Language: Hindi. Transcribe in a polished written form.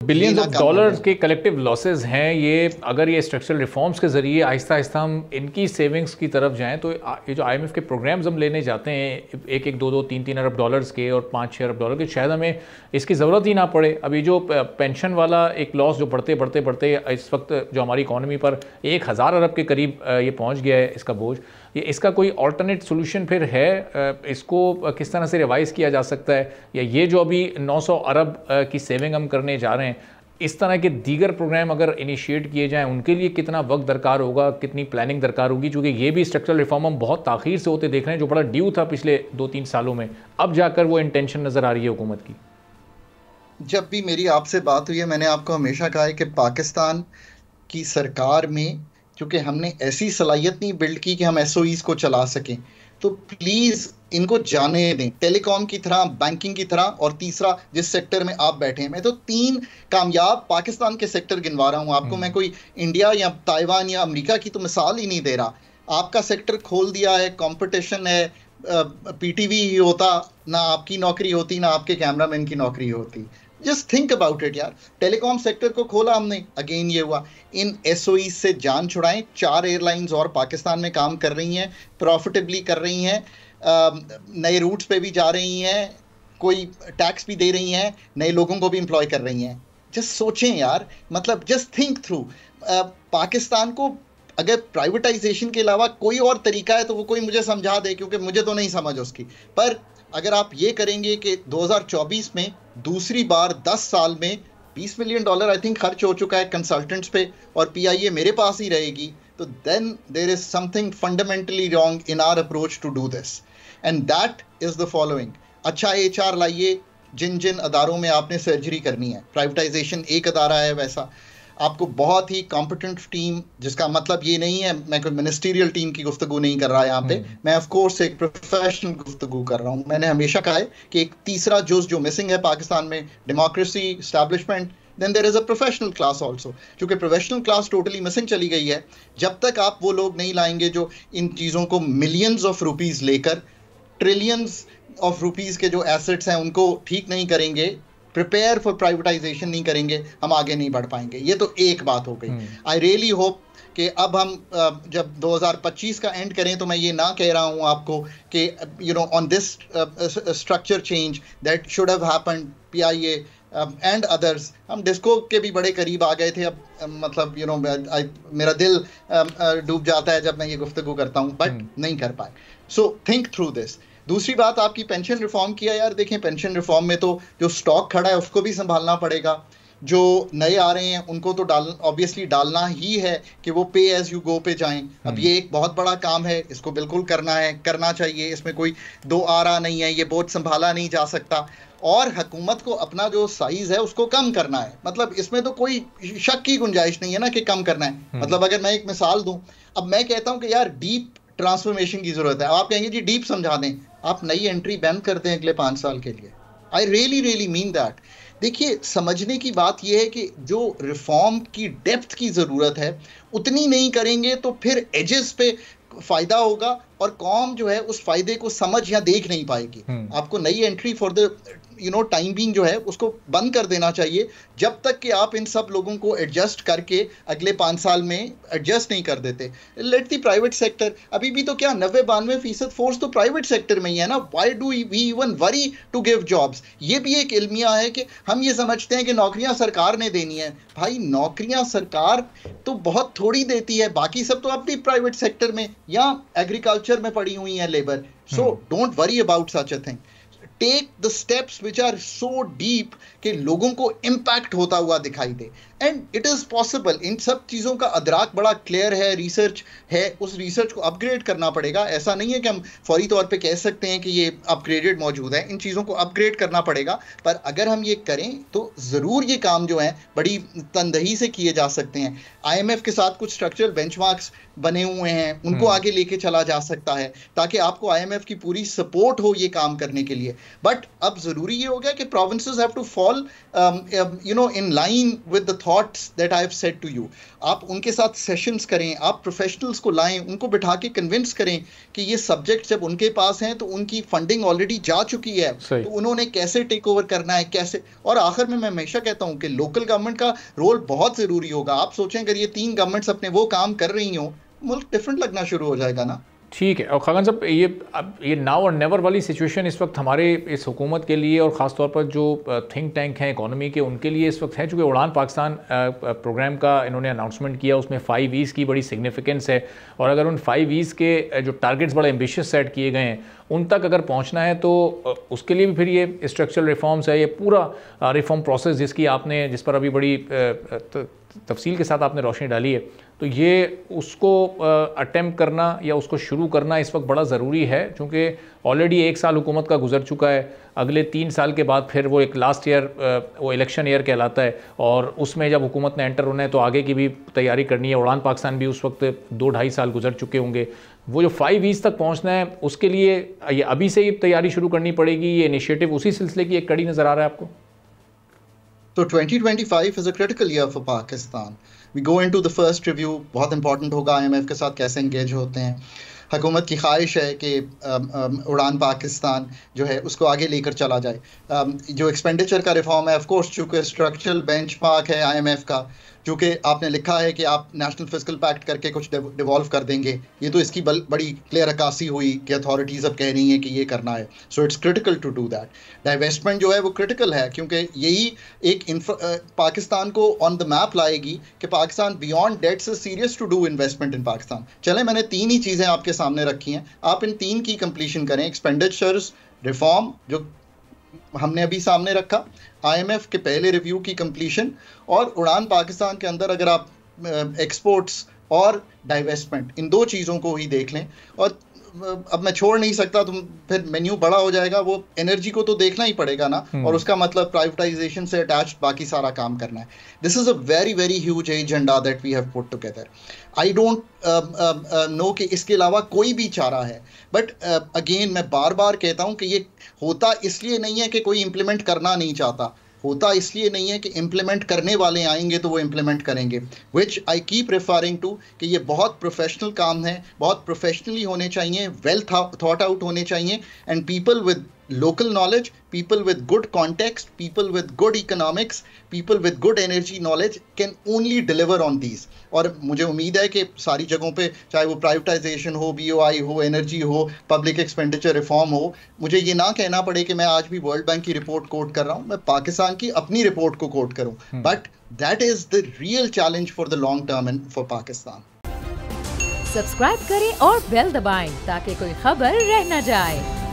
ये बिलियंस ना ऑफ कम हो डॉलर्स जाए। के कलेक्टिव लॉसेस हैं ये। अगर ये स्ट्रक्चरल रिफॉर्म्स के ज़रिए आहिस्ता आहिस्ता हम इनकी सेविंग्स की तरफ जाएं तो ये जो आईएमएफ के प्रोग्राम्स हम लेने जाते हैं एक एक दो दो तीन तीन अरब डॉलर्स के और 5-6 अरब डॉलर के, शायद हमें इसकी ज़रूरत ही ना पड़े। अभी जो पेंशन वाला एक लॉस जो बढ़ते बढ़ते बढ़ते इस वक्त जो हमारी इकॉनमी पर 1,000 अरब के करीब ये पहुँच गया है इसका बोझ, ये इसका कोई ऑल्टरनेट सोल्यूशन फिर है? इसको किस तरह से रिवाइज़ किया जा सकता है? या ये जो अभी 900 अरब की सेविंग हम करने जा रहे हैं, इस तरह के दीगर प्रोग्राम अगर इनिशिएट किए जाएं उनके लिए कितना वक्त दरकार होगा, कितनी प्लानिंग दरकार होगी? क्योंकि ये भी स्ट्रक्चरल रिफॉर्म हम बहुत ताख़ीर से होते देख रहे हैं, जो बड़ा ड्यू था पिछले 2-3 सालों में, अब जाकर वो इंटेंशन नज़र आ रही है हुकूमत की। जब भी मेरी आपसे बात हुई है मैंने आपको हमेशा कहा है कि पाकिस्तान की सरकार में क्योंकि हमने ऐसी सलाहियत नहीं बिल्ड की कि हम एसओईज को चला सकें, तो प्लीज इनको जाने दें, टेलीकॉम की तरह, बैंकिंग की तरह। और तीसरा, जिस सेक्टर में आप बैठे हैं, मैं तो 3 कामयाब पाकिस्तान के सेक्टर गिनवा रहा हूं आपको। मैं कोई इंडिया या ताइवान या अमेरिका की तो मिसाल ही नहीं दे रहा। आपका सेक्टर खोल दिया है, कंपटीशन है। पीटीवी ही होता ना आपकी नौकरी होती, ना आपके कैमरामैन की नौकरी होती। जस्ट थिंक अबाउट इट यार। टेलीकॉम सेक्टर को खोला हमने, अगेन ये हुआ। इन एसओई से जान छुड़ाएं। 4 एयरलाइंस और पाकिस्तान में काम कर रही हैं, प्रॉफिटेबली कर रही हैं, नए रूट्स पे भी जा रही हैं, कोई टैक्स भी दे रही हैं, नए लोगों को भी एम्प्लॉय कर रही हैं। जस्ट सोचें यार, मतलब जस्ट थिंक थ्रू। पाकिस्तान को अगर प्राइवेटाइजेशन के अलावा कोई और तरीका है तो वो कोई मुझे समझा दे, क्योंकि मुझे तो नहीं समझ उसकी। पर अगर आप ये करेंगे कि 2024 में दूसरी बार 10 साल में $20 मिलियन आई थिंक खर्च हो चुका है कंसल्टेंट्स पे, और पीआईए मेरे पास ही रहेगी, तो then there is something fundamentally wrong in our approach to do this, and that is the following. अच्छा एचआर लाइए। जिन जिन अदारों में आपने सर्जरी करनी है, प्राइवेटाइजेशन एक अदारा है वैसा, आपको बहुत ही कॉम्पिटेंट टीम, जिसका मतलब ये नहीं है मैं कोई मिनिस्टीरियल टीम की गुफ्तगू नहीं कर रहा यहाँ पे, मैं ऑफ कोर्स एक प्रोफेशनल गुफ्तगू कर रहा हूँ। मैंने हमेशा कहा है कि एक तीसरा जुज जो मिसिंग है पाकिस्तान में, democracy, establishment, then there is a professional class also. क्योंकि प्रोफेशनल क्लास टोटली मिसिंग चली गई है। जब तक आप वो लोग नहीं लाएंगे जो इन चीज़ों को मिलियंस ऑफ रुपीज़ लेकर, ट्रिलियंस ऑफ रुपीज़ के जो एसेट्स हैं उनको ठीक नहीं करेंगे, प्रिपेयर फॉर प्राइवेटाइजेशन नहीं करेंगे, हम आगे नहीं बढ़ पाएंगे। ये तो एक बात हो गई। आई रियली होप कि अब हम जब 2025 का एंड करें तो मैं ये ना कह रहा हूँ आपको कि on this structure change that should have happened, PIA and others. हम डिस्को के भी बड़े करीब आ गए थे। अब मतलब मेरा दिल डूब जाता है जब मैं ये गुफ्तगू करता हूँ, बट नहीं कर पाए। So think through this. दूसरी बात, आपकी पेंशन रिफॉर्म किया यार। देखें, पेंशन रिफॉर्म में तो जो स्टॉक खड़ा है उसको भी संभालना पड़ेगा। जो नए आ रहे हैं उनको तो ऑब्वियसली डालना ही है कि वो पे एज यू गो पे जाएं। अब ये एक बहुत बड़ा काम है, इसको बिल्कुल करना है, करना चाहिए। इसमें कोई दो आरा नहीं है, ये बोझ संभाला नहीं जा सकता। और हुकूमत को अपना जो साइज है उसको कम करना है। मतलब इसमें तो कोई शक की गुंजाइश नहीं है ना कि कम करना है। मतलब अगर मैं एक मिसाल दूं, अब मैं कहता हूं कि यार डीप ट्रांसफॉर्मेशन की जरूरत है। आप कहेंगे जी डीप समझा दें, आप नई एंट्री बैन कर दें अगले 5 साल के लिए। I really really mean that. देखिए, समझने की बात यह है कि जो रिफॉर्म की डेप्थ की जरूरत है उतनी नहीं करेंगे तो फिर एजेस पे फायदा होगा और कौम जो है उस फायदे को समझ या देख नहीं पाएगी। आपको नई entry for the time being जो है उसको बंद कर देना चाहिए, जब तक कि आप इन सब लोगों को एडजस्ट करके अगले 5 साल में एडजस्ट नहीं कर देते। लेट द प्राइवेट सेक्टर, अभी भी तो क्या 90-92% फोर्स तो प्राइवेट सेक्टर में ही है ना। Why do we even worry to give jobs? ये भी एक इल्मिया है कि हम ये समझते हैं कि नौकरियां सरकार ने देनी है। भाई, नौकरियां सरकार तो बहुत थोड़ी देती है, बाकी सब तो अपनी प्राइवेट सेक्टर में या एग्रीकल्चर में पड़ी हुई है labour. So don't worry about such a thing. Take the steps which are so deep कि लोगों को इम्पैक्ट होता हुआ दिखाई दे, एंड इट इज पॉसिबल। इन सब चीज़ों का अदराक बड़ा क्लियर है, रिसर्च है, उस रिसर्च को अपग्रेड करना पड़ेगा। ऐसा नहीं है कि हम फौरी तौर पे कह सकते हैं कि ये अपग्रेडेड मौजूद है। इन चीज़ों को अपग्रेड करना पड़ेगा, पर अगर हम ये करें तो ज़रूर ये काम जो है बड़ी तनदही से किए जा सकते हैं। आईएमएफ के साथ कुछ स्ट्रक्चरल बेंचमार्क्स बने हुए हैं, उनको आगे लेके चला जा सकता है ताकि आपको आईएमएफ की पूरी सपोर्ट हो ये काम करने के लिए। बट अब ज़रूरी ये हो गया कि provinces have to fall in line with the thoughts that I have said to you. आप उनके साथ सेशंस करें, आप प्रोफेशनल्स को लाएं, उनको बिठा के कन्विंस करें कि ये सब्जेक्ट जब उनके पास हैं तो उनकी फंडिंग ऑलरेडी जा चुकी है, तो उन्होंने कैसे टेक ओवर करना है, कैसे। और आखिर में मैं हमेशा कहता हूँ कि लोकल गवर्नमेंट का रोल बहुत ज़रूरी होगा। आप सोचें अगर ये 3 गवर्नमेंट्स अपने वो काम कर रही हों, मुल्क डिफरेंट लगना शुरू हो जाएगा ना। ठीक है। और खान साहब, ये नाउ और नेवर वाली सिचुएशन इस वक्त हमारे इस हुकूमत के लिए और ख़ास तौर पर जो थिंक टैंक हैं इकोनॉमी के, उनके लिए इस वक्त है, चूँकि उड़ान पाकिस्तान प्रोग्राम का इन्होंने अनाउंसमेंट किया, उसमें 5 E's की बड़ी सिग्निफिकेंस है। और अगर उन 5 E's के जो टारगेट्स बड़े एम्बिशियस सेट किए गए हैं उन तक अगर पहुंचना है तो उसके लिए भी फिर ये स्ट्रक्चरल रिफॉर्म्स है, ये पूरा रिफॉर्म प्रोसेस जिस पर अभी बड़ी तफसील के साथ आपने रोशनी डाली है, तो ये उसको अटेम्प्ट करना या उसको शुरू करना इस वक्त बड़ा ज़रूरी है, क्योंकि ऑलरेडी 1 साल हुकूमत का गुजर चुका है। अगले 3 साल के बाद फिर वो एक लास्ट ईयर वो इलेक्शन ईयर कहलाता है, और उसमें जब हुकूमत ने एंटर होना है तो आगे की भी तैयारी करनी है। उड़ान पाकिस्तान भी उस वक्त 2-2.5 साल गुजर चुके होंगे। वो जो 5 E's तक पहुंचना है उसके लिए ये अभी से ही तैयारी शुरू करनी पड़ेगी। ये इनिशिएटिव उसी सिलसिले की एक कड़ी नज़र आ रहा है आपको? So 2025 is a critical year for Pakistan. We go into the first review, बहुत इंपॉर्टेंट होगा IMF के साथ कैसे इंगेज होते हैं। हुकूमत की ख्वाहिश है कि उड़ान पाकिस्तान जो है उसको आगे लेकर चला जाए। जो एक्सपेंडिचर का रिफॉर्म है, ऑफ कोर्स चूँकि स्ट्रक्चरल बेंचमार्क है IMF का, चूँकि आपने लिखा है कि आप नेशनल फिस्कल पैक्ट करके कुछ डिवॉल्व कर देंगे, ये तो इसकी बड़ी क्लियर अक्कासी हुई कि अथॉरिटीज़ अब कह रही हैं कि ये करना है। So it's critical to do that. Divestment जो है वो क्रिटिकल है, क्योंकि यही एक पाकिस्तान को ऑन द मैप लाएगी कि Pakistan beyond debts is serious to do investment in Pakistan. चले, मैंने 3 ही चीज़ें आपके सामने रखी हैं, आप इन 3 की कंप्लीशन करें। एक्सपेंडिचर्स रिफॉर्म जो हमने अभी सामने रखा, IMF के पहले रिव्यू की कंप्लीशन, और उड़ान पाकिस्तान के अंदर अगर आप एक्सपोर्ट्स और डाइवेस्टमेंट, इन 2 चीज़ों को ही देख लें। और अब मैं छोड़ नहीं सकता, तो फिर मेन्यू बड़ा हो जाएगा, वो एनर्जी को तो देखना ही पड़ेगा ना, और उसका मतलब प्राइवेटाइजेशन से अटैच्ड बाकी सारा काम करना है। This is a very very huge agenda that we have put together. I don't know कि इसके अलावा कोई भी चारा है, बट अगेन मैं बार बार कहता हूँ कि ये होता इसलिए नहीं है कि कोई इम्प्लीमेंट करना नहीं चाहता, होता इसलिए नहीं है कि इम्प्लीमेंट करने वाले आएंगे तो वो इम्प्लीमेंट करेंगे, विच आई कीप रेफरिंग टू कि ये बहुत प्रोफेशनल काम है, बहुत प्रोफेशनली होने चाहिए, वेल थॉट आउट होने चाहिए, and people with local knowledge, people with good context, people with good economics, people with good energy knowledge can only deliver on these। और मुझे उम्मीद है कि सारी जगहों पे, चाहे वो प्राइवेटाइजेशन हो, BOI हो, एनर्जी हो, पब्लिक एक्सपेंडिचर रिफॉर्म हो, मुझे ये ना कहना पड़े कि मैं आज भी वर्ल्ड बैंक की रिपोर्ट कोट कर रहा हूँ, मैं पाकिस्तान की अपनी रिपोर्ट को कोट करूँ, but that is the real challenge for the long term and for Pakistan. Subscribe करें और बेल दबाएं ताकि कोई खबर रह न जाए।